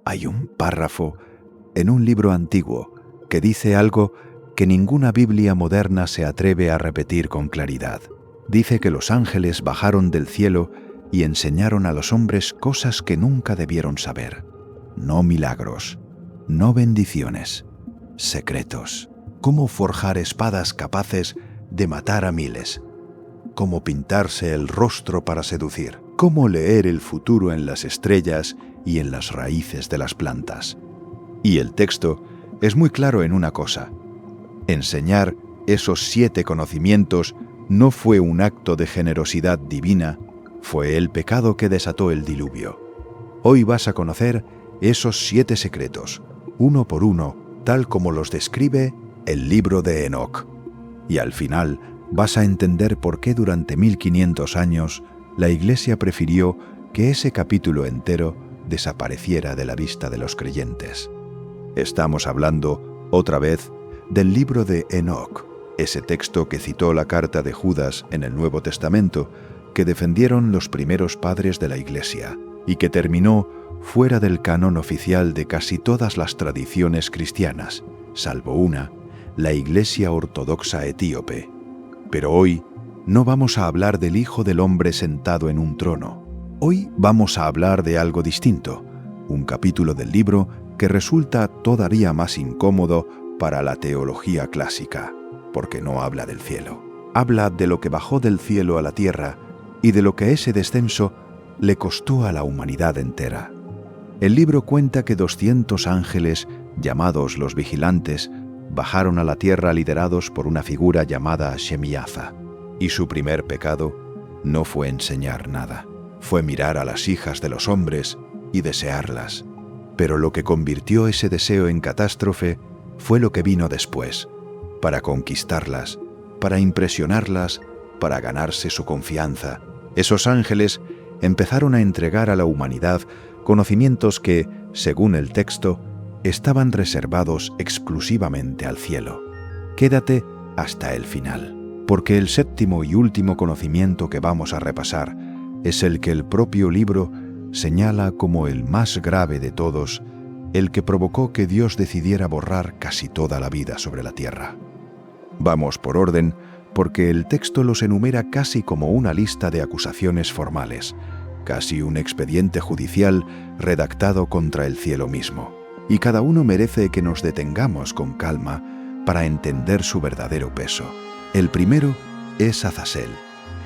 Hay un párrafo en un libro antiguo que dice algo que ninguna Biblia moderna se atreve a repetir con claridad. Dice que los ángeles bajaron del cielo y enseñaron a los hombres cosas que nunca debieron saber. No milagros, no bendiciones, secretos. Cómo forjar espadas capaces de matar a miles. Cómo pintarse el rostro para seducir. Cómo leer el futuro en las estrellas y en las raíces de las plantas. Y el texto es muy claro en una cosa. Enseñar esos 7 conocimientos no fue un acto de generosidad divina, fue el pecado que desató el diluvio. Hoy vas a conocer esos 7 secretos, uno por uno, tal como los describe el libro de Enoc. Y al final vas a entender por qué durante 1500 años la Iglesia prefirió que ese capítulo entero desapareciera de la vista de los creyentes. Estamos hablando, otra vez, del libro de Enoc, ese texto que citó la carta de Judas en el Nuevo Testamento, que defendieron los primeros padres de la Iglesia, y que terminó fuera del canon oficial de casi todas las tradiciones cristianas, salvo una, la Iglesia Ortodoxa Etíope. Pero hoy no vamos a hablar del Hijo del Hombre sentado en un trono. Hoy vamos a hablar de algo distinto, un capítulo del libro que resulta todavía más incómodo para la teología clásica, porque no habla del cielo. Habla de lo que bajó del cielo a la tierra y de lo que ese descenso le costó a la humanidad entera. El libro cuenta que 200 ángeles, llamados los vigilantes, bajaron a la tierra liderados por una figura llamada Shemiaza. Y su primer pecado no fue enseñar nada, fue mirar a las hijas de los hombres y desearlas. Pero lo que convirtió ese deseo en catástrofe fue lo que vino después, para conquistarlas, para impresionarlas, para ganarse su confianza. Esos ángeles empezaron a entregar a la humanidad conocimientos que, según el texto, estaban reservados exclusivamente al cielo. Quédate hasta el final, porque el 7º y último conocimiento que vamos a repasar es el que el propio libro señala como el más grave de todos, el que provocó que Dios decidiera borrar casi toda la vida sobre la tierra. Vamos por orden, porque el texto los enumera casi como una lista de acusaciones formales, casi un expediente judicial redactado contra el cielo mismo. Y cada uno merece que nos detengamos con calma para entender su verdadero peso. El primero es Azazel,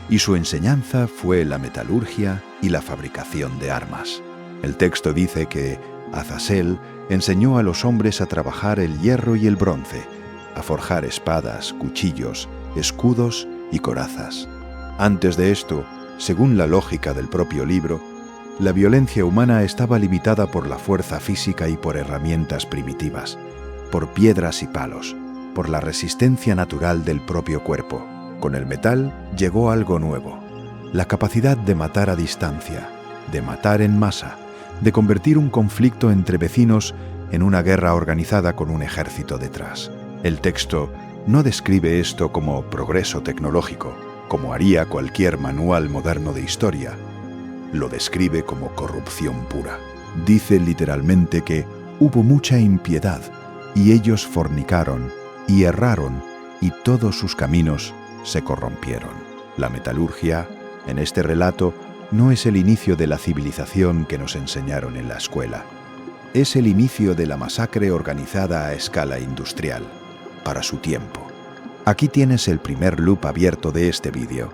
y su enseñanza fue la metalurgia y la fabricación de armas. El texto dice que Azazel enseñó a los hombres a trabajar el hierro y el bronce, a forjar espadas, cuchillos, escudos y corazas. Antes de esto, según la lógica del propio libro, la violencia humana estaba limitada por la fuerza física y por herramientas primitivas, por piedras y palos, por la resistencia natural del propio cuerpo. Con el metal llegó algo nuevo, la capacidad de matar a distancia, de matar en masa, de convertir un conflicto entre vecinos en una guerra organizada con un ejército detrás. El texto no describe esto como progreso tecnológico, como haría cualquier manual moderno de historia. Lo describe como corrupción pura. Dice literalmente que hubo mucha impiedad, y ellos fornicaron, y erraron, y todos sus caminos se corrompieron. La metalurgia, en este relato, no es el inicio de la civilización que nos enseñaron en la escuela. Es el inicio de la masacre organizada a escala industrial, para su tiempo. Aquí tienes el primer loop abierto de este vídeo.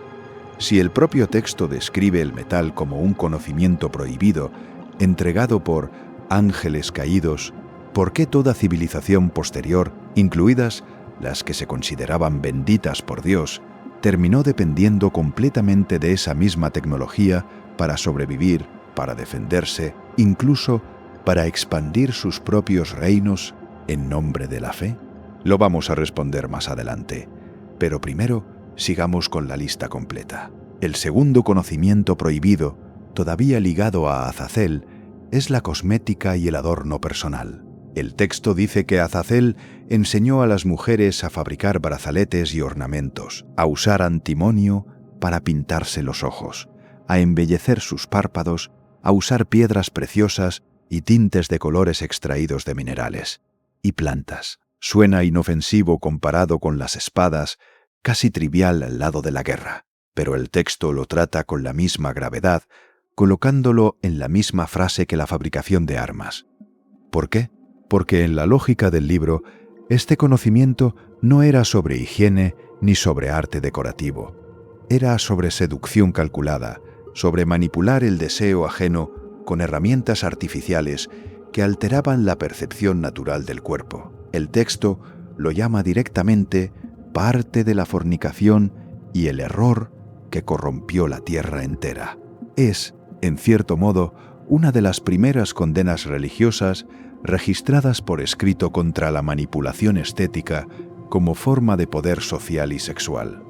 Si el propio texto describe el metal como un conocimiento prohibido, entregado por ángeles caídos, ¿por qué toda civilización posterior, incluidas las que se consideraban benditas por Dios, terminó dependiendo completamente de esa misma tecnología para sobrevivir, para defenderse, incluso para expandir sus propios reinos en nombre de la fe? Lo vamos a responder más adelante, pero primero sigamos con la lista completa. El segundo conocimiento prohibido, todavía ligado a Azazel, es la cosmética y el adorno personal. El texto dice que Azazel enseñó a las mujeres a fabricar brazaletes y ornamentos, a usar antimonio para pintarse los ojos, a embellecer sus párpados, a usar piedras preciosas y tintes de colores extraídos de minerales y plantas. Suena inofensivo comparado con las espadas, casi trivial al lado de la guerra, pero el texto lo trata con la misma gravedad, colocándolo en la misma frase que la fabricación de armas. ¿Por qué? Porque en la lógica del libro, este conocimiento no era sobre higiene ni sobre arte decorativo. Era sobre seducción calculada, sobre manipular el deseo ajeno con herramientas artificiales que alteraban la percepción natural del cuerpo. El texto lo llama directamente parte de la fornicación y el error que corrompió la tierra entera. Es, en cierto modo, una de las primeras condenas religiosas registradas por escrito contra la manipulación estética como forma de poder social y sexual.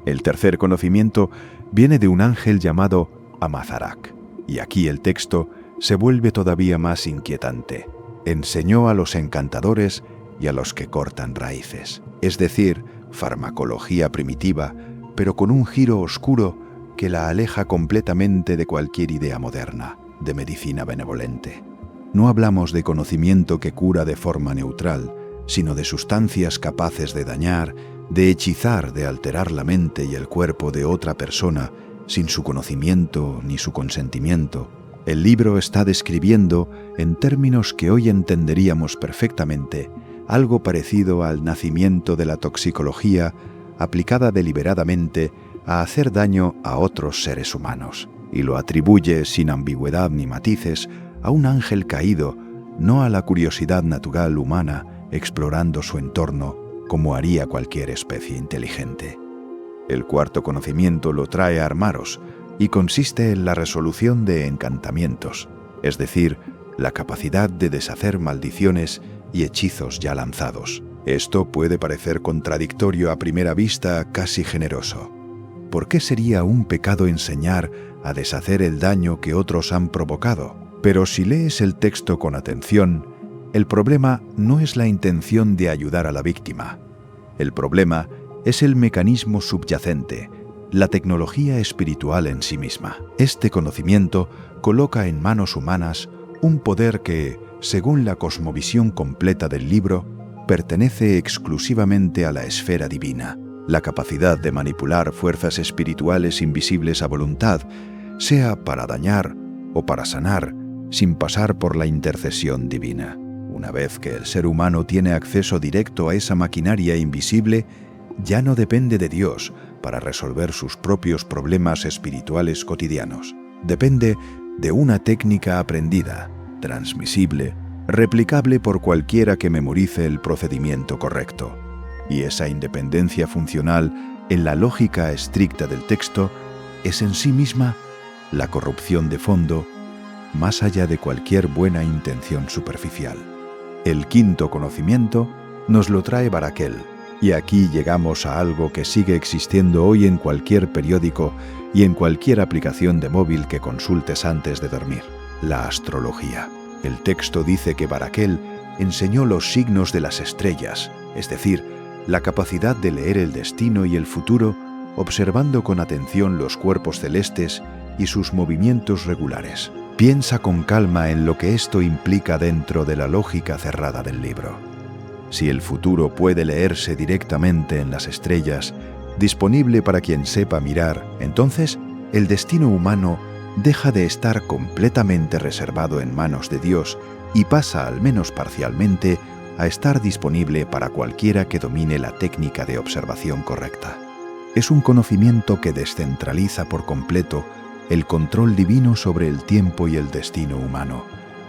El tercer conocimiento viene de un ángel llamado Amazarak, y aquí el texto se vuelve todavía más inquietante. Enseñó a los encantadores y a los que cortan raíces, es decir, farmacología primitiva, pero con un giro oscuro que la aleja completamente de cualquier idea moderna, de medicina benevolente. No hablamos de conocimiento que cura de forma neutral, sino de sustancias capaces de dañar, de hechizar, de alterar la mente y el cuerpo de otra persona sin su conocimiento ni su consentimiento. El libro está describiendo, en términos que hoy entenderíamos perfectamente, algo parecido al nacimiento de la toxicología aplicada deliberadamente a hacer daño a otros seres humanos, y lo atribuye sin ambigüedad ni matices a un ángel caído, no a la curiosidad natural humana explorando su entorno como haría cualquier especie inteligente. El cuarto conocimiento lo trae Armaros y consiste en la resolución de encantamientos, es decir, la capacidad de deshacer maldiciones y hechizos ya lanzados. Esto puede parecer contradictorio a primera vista, casi generoso. ¿Por qué sería un pecado enseñar a deshacer el daño que otros han provocado? Pero si lees el texto con atención, el problema no es la intención de ayudar a la víctima. El problema es el mecanismo subyacente, la tecnología espiritual en sí misma. Este conocimiento coloca en manos humanas un poder que, según la cosmovisión completa del libro, pertenece exclusivamente a la esfera divina, la capacidad de manipular fuerzas espirituales invisibles a voluntad, sea para dañar o para sanar, sin pasar por la intercesión divina. Una vez que el ser humano tiene acceso directo a esa maquinaria invisible, ya no depende de Dios para resolver sus propios problemas espirituales cotidianos. Depende de una técnica aprendida, transmisible, replicable por cualquiera que memorice el procedimiento correcto. Y esa independencia funcional en la lógica estricta del texto es en sí misma la corrupción de fondo, más allá de cualquier buena intención superficial. El quinto conocimiento nos lo trae Barakel, y aquí llegamos a algo que sigue existiendo hoy en cualquier periódico y en cualquier aplicación de móvil que consultes antes de dormir: la astrología. El texto dice que Barakel enseñó los signos de las estrellas, es decir, la capacidad de leer el destino y el futuro observando con atención los cuerpos celestes y sus movimientos regulares. Piensa con calma en lo que esto implica dentro de la lógica cerrada del libro. Si el futuro puede leerse directamente en las estrellas, disponible para quien sepa mirar, entonces el destino humano deja de estar completamente reservado en manos de Dios y pasa, al menos parcialmente, a estar disponible para cualquiera que domine la técnica de observación correcta. Es un conocimiento que descentraliza por completo el control divino sobre el tiempo y el destino humano,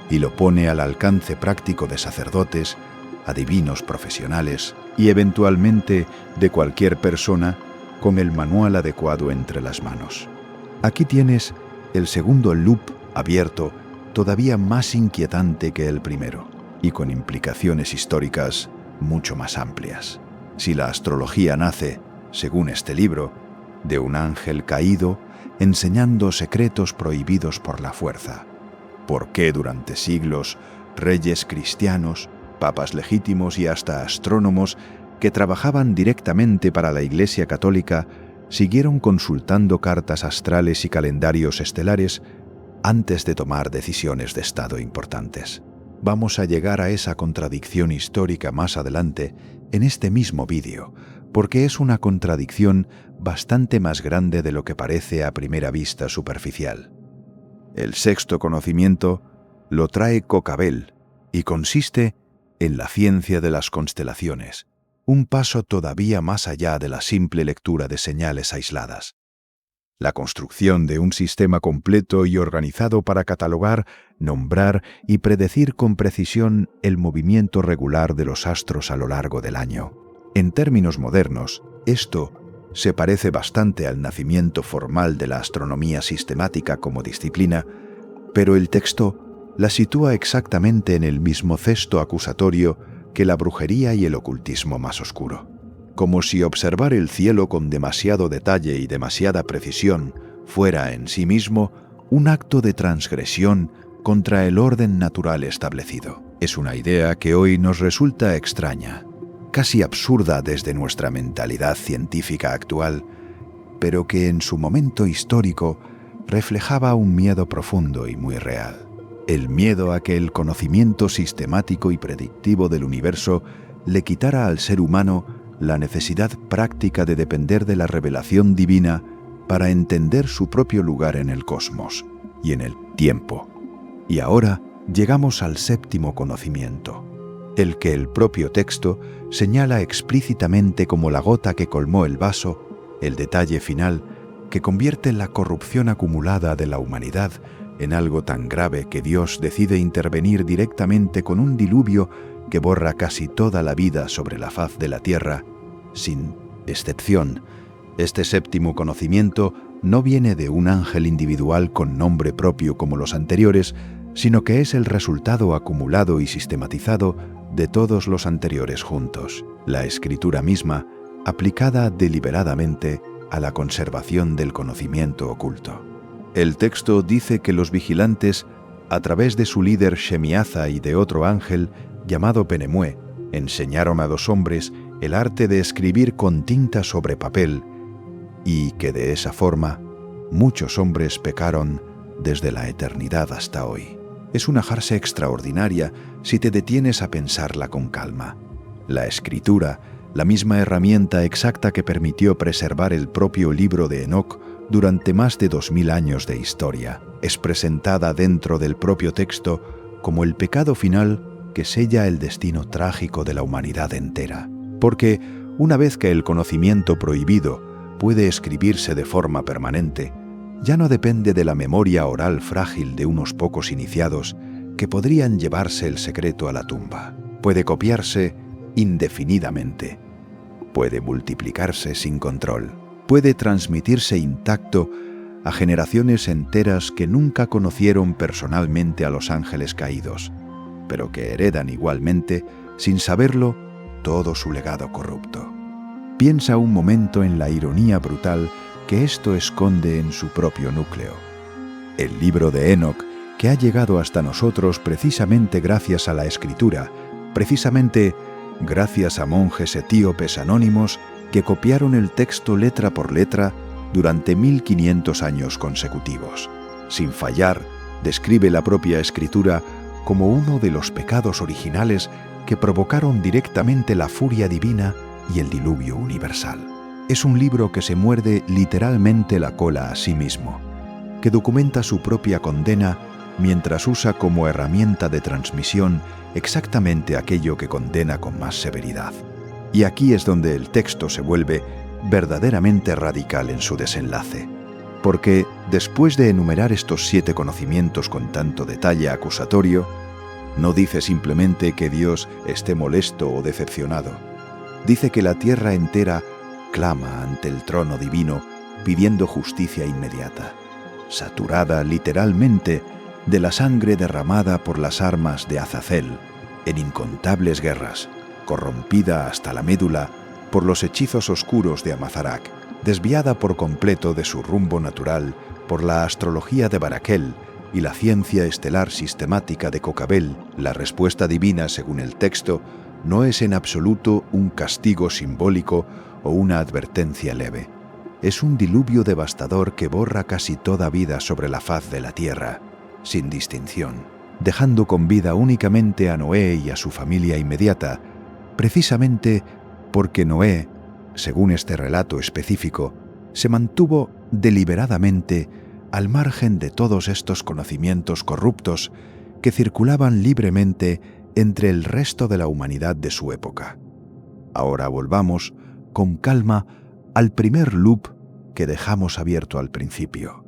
y lo pone al alcance práctico de sacerdotes, adivinos profesionales y eventualmente de cualquier persona con el manual adecuado entre las manos. Aquí tienes el segundo loop abierto, todavía más inquietante que el primero, y con implicaciones históricas mucho más amplias. Si la astrología nace, según este libro, de un ángel caído enseñando secretos prohibidos por la fuerza, ¿por qué durante siglos reyes cristianos, papas legítimos y hasta astrónomos que trabajaban directamente para la Iglesia Católica siguieron consultando cartas astrales y calendarios estelares antes de tomar decisiones de Estado importantes. Vamos a llegar a esa contradicción histórica más adelante en este mismo vídeo, porque es una contradicción bastante más grande de lo que parece a primera vista superficial. El sexto conocimiento lo trae Kokabel y consiste en la ciencia de las constelaciones, un paso todavía más allá de la simple lectura de señales aisladas. La construcción de un sistema completo y organizado para catalogar, nombrar y predecir con precisión el movimiento regular de los astros a lo largo del año. En términos modernos, esto se parece bastante al nacimiento formal de la astronomía sistemática como disciplina, pero el texto la sitúa exactamente en el mismo cesto acusatorio que la brujería y el ocultismo más oscuro. Como si observar el cielo con demasiado detalle y demasiada precisión fuera en sí mismo un acto de transgresión contra el orden natural establecido. Es una idea que hoy nos resulta extraña, casi absurda desde nuestra mentalidad científica actual, pero que en su momento histórico reflejaba un miedo profundo y muy real. El miedo a que el conocimiento sistemático y predictivo del universo le quitara al ser humano la necesidad práctica de depender de la revelación divina para entender su propio lugar en el cosmos y en el tiempo. Y ahora llegamos al séptimo conocimiento, el que el propio texto señala explícitamente como la gota que colmó el vaso, el detalle final que convierte la corrupción acumulada de la humanidad en algo tan grave que Dios decide intervenir directamente con un diluvio que borra casi toda la vida sobre la faz de la tierra, sin excepción. Este séptimo conocimiento no viene de un ángel individual con nombre propio como los anteriores, sino que es el resultado acumulado y sistematizado de todos los anteriores juntos, la escritura misma, aplicada deliberadamente a la conservación del conocimiento oculto. El texto dice que los vigilantes, a través de su líder Shemiaza y de otro ángel llamado Penemue, enseñaron a 2 hombres el arte de escribir con tinta sobre papel y que de esa forma muchos hombres pecaron desde la eternidad hasta hoy. Es una farsa extraordinaria si te detienes a pensarla con calma. La escritura, la misma herramienta exacta que permitió preservar el propio libro de Enoc durante más de 2000 años de historia, es presentada dentro del propio texto como el pecado final que sella el destino trágico de la humanidad entera. Porque una vez que el conocimiento prohibido puede escribirse de forma permanente, ya no depende de la memoria oral frágil de unos pocos iniciados que podrían llevarse el secreto a la tumba. Puede copiarse indefinidamente, puede multiplicarse sin control, puede transmitirse intacto a generaciones enteras que nunca conocieron personalmente a los ángeles caídos, pero que heredan igualmente, sin saberlo, todo su legado corrupto. Piensa un momento en la ironía brutal que esto esconde en su propio núcleo. El libro de Enoc, que ha llegado hasta nosotros precisamente gracias a la escritura, precisamente gracias a monjes etíopes anónimos que copiaron el texto letra por letra durante 1500 años consecutivos. Sin fallar, describe la propia escritura como uno de los pecados originales que provocaron directamente la furia divina y el diluvio universal. Es un libro que se muerde literalmente la cola a sí mismo, que documenta su propia condena mientras usa como herramienta de transmisión exactamente aquello que condena con más severidad. Y aquí es donde el texto se vuelve verdaderamente radical en su desenlace, porque después de enumerar estos 7 conocimientos con tanto detalle acusatorio, no dice simplemente que Dios esté molesto o decepcionado. Dice que la tierra entera clama ante el trono divino pidiendo justicia inmediata, saturada literalmente de la sangre derramada por las armas de Azazel en incontables guerras, corrompida hasta la médula por los hechizos oscuros de Amazarak, desviada por completo de su rumbo natural por la astrología de Barakel y la ciencia estelar sistemática de Kokabel. La respuesta divina, según el texto, no es en absoluto un castigo simbólico o una advertencia leve. Es un diluvio devastador que borra casi toda vida sobre la faz de la tierra sin distinción, dejando con vida únicamente a Noé y a su familia inmediata, precisamente porque Noé, según este relato específico, se mantuvo deliberadamente al margen de todos estos conocimientos corruptos que circulaban libremente entre el resto de la humanidad de su época. Ahora volvamos, con calma, al primer loop que dejamos abierto al principio.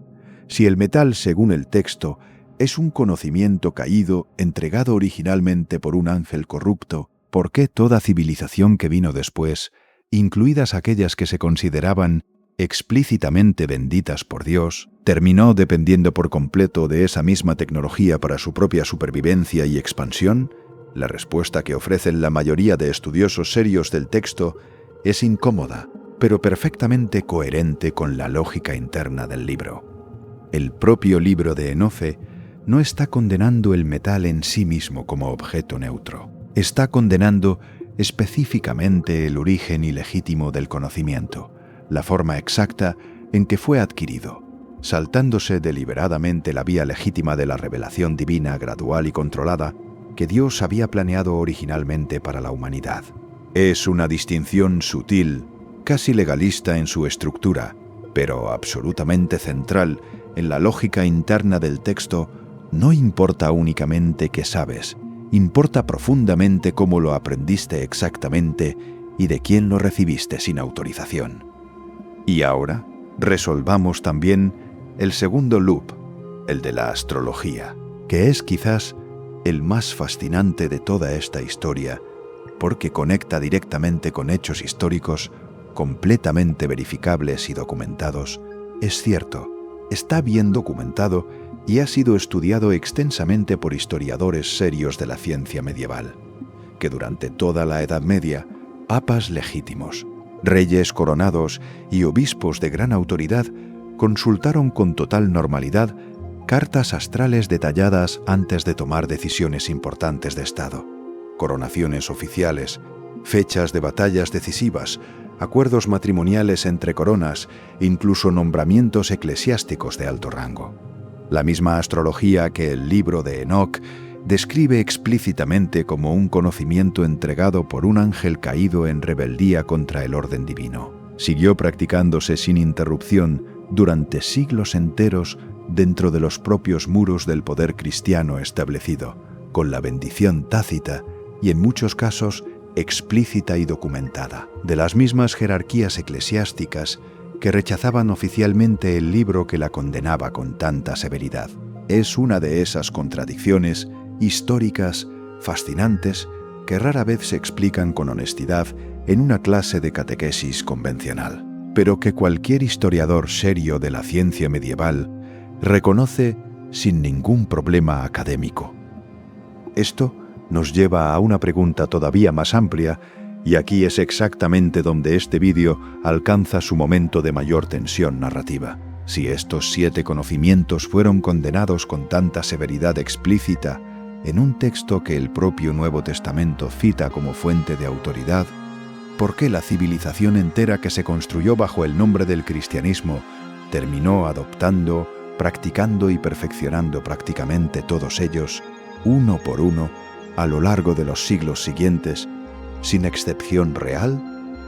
Si el metal, según el texto, es un conocimiento caído entregado originalmente por un ángel corrupto, ¿por qué toda civilización que vino después, incluidas aquellas que se consideraban explícitamente benditas por Dios, terminó dependiendo por completo de esa misma tecnología para su propia supervivencia y expansión? La respuesta que ofrecen la mayoría de estudiosos serios del texto es incómoda, pero perfectamente coherente con la lógica interna del libro. El propio libro de Enofe no está condenando el metal en sí mismo como objeto neutro. Está condenando específicamente el origen ilegítimo del conocimiento, la forma exacta en que fue adquirido, saltándose deliberadamente la vía legítima de la revelación divina gradual y controlada que Dios había planeado originalmente para la humanidad. Es una distinción sutil, casi legalista en su estructura, pero absolutamente central en la lógica interna del texto. No importa únicamente qué sabes, importa profundamente cómo lo aprendiste exactamente y de quién lo recibiste sin autorización. Y ahora, resolvamos también el segundo loop, el de la astrología, que es quizás el más fascinante de toda esta historia, porque conecta directamente con hechos históricos completamente verificables y documentados. Es cierto, está bien documentado y ha sido estudiado extensamente por historiadores serios de la ciencia medieval, que durante toda la Edad Media, papas legítimos, reyes coronados y obispos de gran autoridad consultaron con total normalidad cartas astrales detalladas antes de tomar decisiones importantes de Estado, coronaciones oficiales, fechas de batallas decisivas, acuerdos matrimoniales entre coronas, incluso nombramientos eclesiásticos de alto rango. La misma astrología que el libro de Enoc describe explícitamente como un conocimiento entregado por un ángel caído en rebeldía contra el orden divino. Siguió practicándose sin interrupción durante siglos enteros dentro de los propios muros del poder cristiano establecido, con la bendición tácita y en muchos casos explícita y documentada, de las mismas jerarquías eclesiásticas que rechazaban oficialmente el libro que la condenaba con tanta severidad. Es una de esas contradicciones históricas, fascinantes, que rara vez se explican con honestidad en una clase de catequesis convencional, pero que cualquier historiador serio de la ciencia medieval reconoce sin ningún problema académico. Esto nos lleva a una pregunta todavía más amplia, y aquí es exactamente donde este vídeo alcanza su momento de mayor tensión narrativa. Si estos 7 conocimientos fueron condenados con tanta severidad explícita en un texto que el propio Nuevo Testamento cita como fuente de autoridad, ¿por qué la civilización entera que se construyó bajo el nombre del cristianismo terminó adoptando, practicando y perfeccionando prácticamente todos ellos, uno por uno, a lo largo de los siglos siguientes, sin excepción real?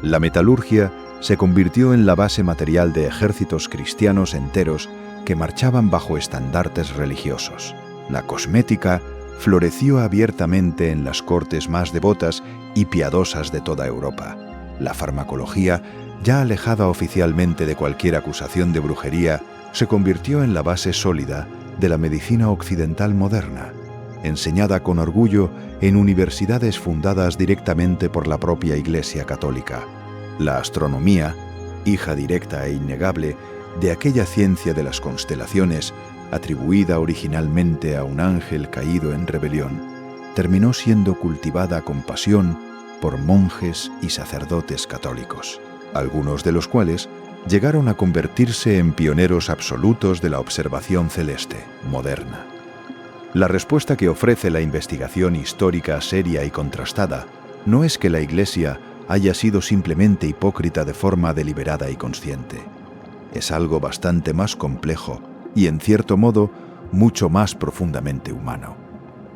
La metalurgia se convirtió en la base material de ejércitos cristianos enteros que marchaban bajo estandartes religiosos. La cosmética floreció abiertamente en las cortes más devotas y piadosas de toda Europa. La farmacología, ya alejada oficialmente de cualquier acusación de brujería, se convirtió en la base sólida de la medicina occidental moderna, enseñada con orgullo en universidades fundadas directamente por la propia Iglesia Católica. La astronomía, hija directa e innegable de aquella ciencia de las constelaciones, atribuida originalmente a un ángel caído en rebelión, terminó siendo cultivada con pasión por monjes y sacerdotes católicos, algunos de los cuales llegaron a convertirse en pioneros absolutos de la observación celeste moderna. La respuesta que ofrece la investigación histórica seria y contrastada no es que la Iglesia haya sido simplemente hipócrita de forma deliberada y consciente. Es algo bastante más complejo y, en cierto modo, mucho más profundamente humano.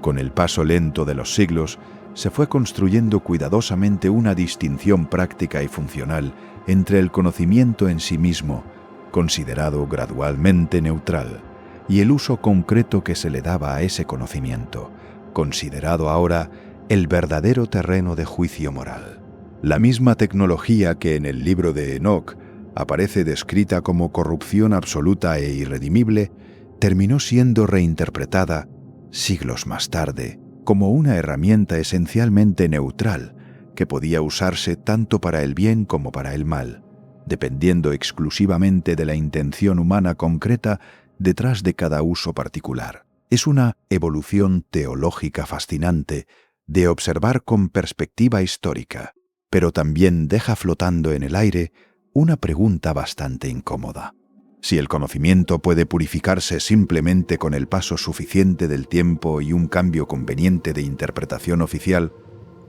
Con el paso lento de los siglos, se fue construyendo cuidadosamente una distinción práctica y funcional entre el conocimiento en sí mismo, considerado gradualmente neutral, y el uso concreto que se le daba a ese conocimiento, considerado ahora el verdadero terreno de juicio moral. La misma tecnología que en el libro de Enoc aparece descrita como corrupción absoluta e irredimible, terminó siendo reinterpretada, siglos más tarde, como una herramienta esencialmente neutral que podía usarse tanto para el bien como para el mal, dependiendo exclusivamente de la intención humana concreta detrás de cada uso particular. Es una evolución teológica fascinante de observar con perspectiva histórica, pero también deja flotando en el aire una pregunta bastante incómoda. Si el conocimiento puede purificarse simplemente con el paso suficiente del tiempo y un cambio conveniente de interpretación oficial,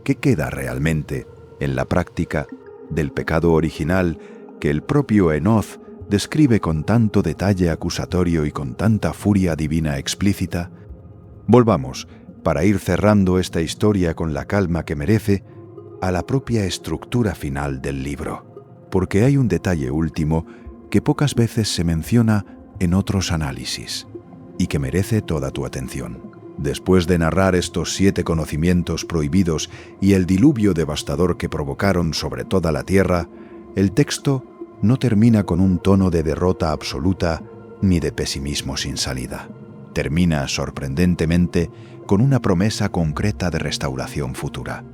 ¿qué queda realmente, en la práctica, del pecado original que el propio Enoch describe con tanto detalle acusatorio y con tanta furia divina explícita? Volvamos, para ir cerrando esta historia con la calma que merece, a la propia estructura final del libro, porque hay un detalle último que pocas veces se menciona en otros análisis y que merece toda tu atención. Después de narrar estos 7 conocimientos prohibidos y el diluvio devastador que provocaron sobre toda la tierra, el texto no termina con un tono de derrota absoluta ni de pesimismo sin salida. Termina, sorprendentemente, con una promesa concreta de restauración futura.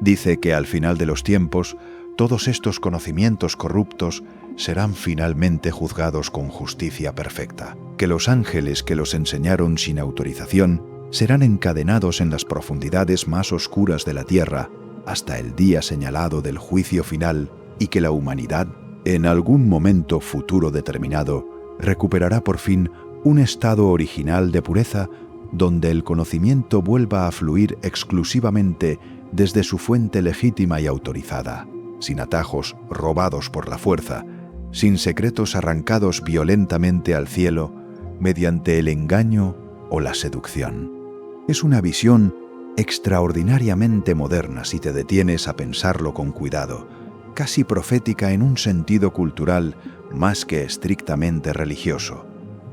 Dice que al final de los tiempos, todos estos conocimientos corruptos serán finalmente juzgados con justicia perfecta, que los ángeles que los enseñaron sin autorización serán encadenados en las profundidades más oscuras de la tierra hasta el día señalado del juicio final y que la humanidad, en algún momento futuro determinado, recuperará por fin un estado original de pureza donde el conocimiento vuelva a fluir exclusivamente desde su fuente legítima y autorizada, sin atajos robados por la fuerza, sin secretos arrancados violentamente al cielo mediante el engaño o la seducción. Es una visión extraordinariamente moderna si te detienes a pensarlo con cuidado, casi profética en un sentido cultural más que estrictamente religioso.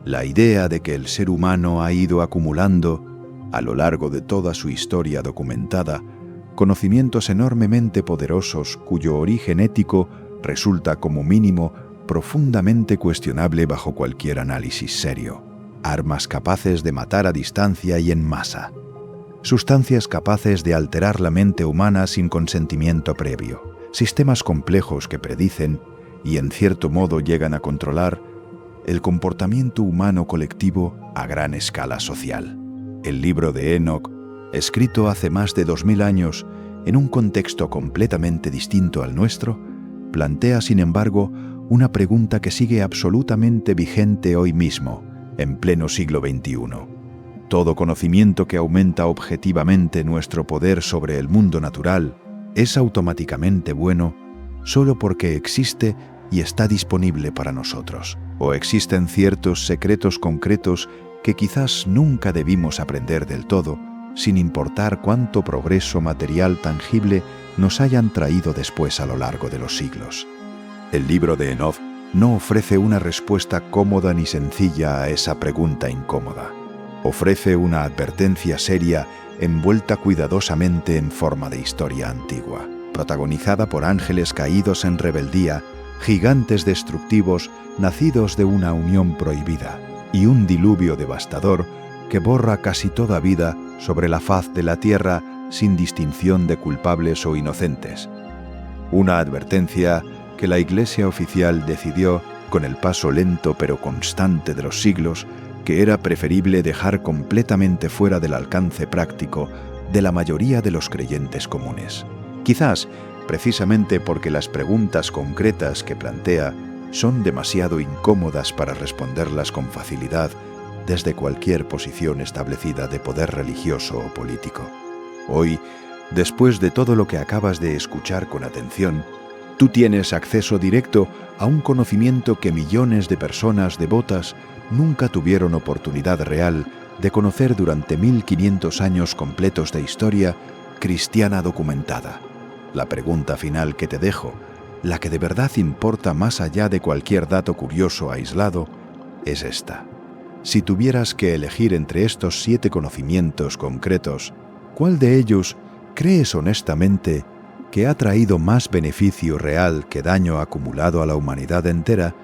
La idea de que el ser humano ha ido acumulando, a lo largo de toda su historia documentada, conocimientos enormemente poderosos cuyo origen ético resulta como mínimo profundamente cuestionable bajo cualquier análisis serio. Armas capaces de matar a distancia y en masa. Sustancias capaces de alterar la mente humana sin consentimiento previo. Sistemas complejos que predicen y en cierto modo llegan a controlar el comportamiento humano colectivo a gran escala social. El libro de Enoch, escrito hace más de 2000 años en un contexto completamente distinto al nuestro, plantea sin embargo una pregunta que sigue absolutamente vigente hoy mismo, en pleno siglo XXI. Todo conocimiento que aumenta objetivamente nuestro poder sobre el mundo natural es automáticamente bueno solo porque existe y está disponible para nosotros. O existen ciertos secretos concretos que quizás nunca debimos aprender del todo, sin importar cuánto progreso material tangible nos hayan traído después a lo largo de los siglos. El libro de Enoch no ofrece una respuesta cómoda ni sencilla a esa pregunta incómoda. Ofrece una advertencia seria envuelta cuidadosamente en forma de historia antigua, protagonizada por ángeles caídos en rebeldía, gigantes destructivos nacidos de una unión prohibida y un diluvio devastador que borra casi toda vida sobre la faz de la tierra sin distinción de culpables o inocentes. Una advertencia que la Iglesia oficial decidió, con el paso lento pero constante de los siglos, que era preferible dejar completamente fuera del alcance práctico de la mayoría de los creyentes comunes. Quizás, precisamente porque las preguntas concretas que plantea son demasiado incómodas para responderlas con facilidad desde cualquier posición establecida de poder religioso o político. Hoy, después de todo lo que acabas de escuchar con atención, Tú tienes acceso directo a un conocimiento que millones de personas devotas nunca tuvieron oportunidad real de conocer durante 1500 años completos de historia cristiana documentada. La pregunta final que te dejo, la que de verdad importa más allá de cualquier dato curioso aislado, es esta. Si tuvieras que elegir entre estos 7 conocimientos concretos, ¿cuál de ellos crees honestamente que ha traído más beneficio real que daño acumulado a la humanidad entera?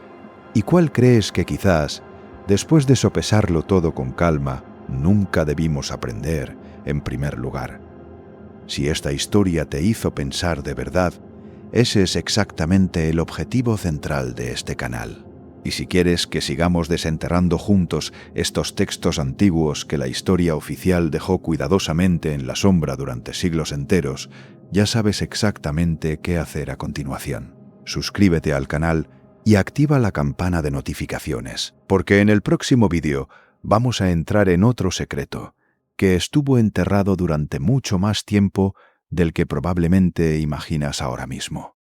¿Y cuál crees que quizás, después de sopesarlo todo con calma, nunca debimos aprender en primer lugar? Si esta historia te hizo pensar de verdad, ese es exactamente el objetivo central de este canal. Y si quieres que sigamos desenterrando juntos estos textos antiguos que la historia oficial dejó cuidadosamente en la sombra durante siglos enteros, ya sabes exactamente qué hacer a continuación. Suscríbete al canal y activa la campana de notificaciones, porque en el próximo vídeo vamos a entrar en otro secreto, que estuvo enterrado durante mucho más tiempo del que probablemente imaginas ahora mismo.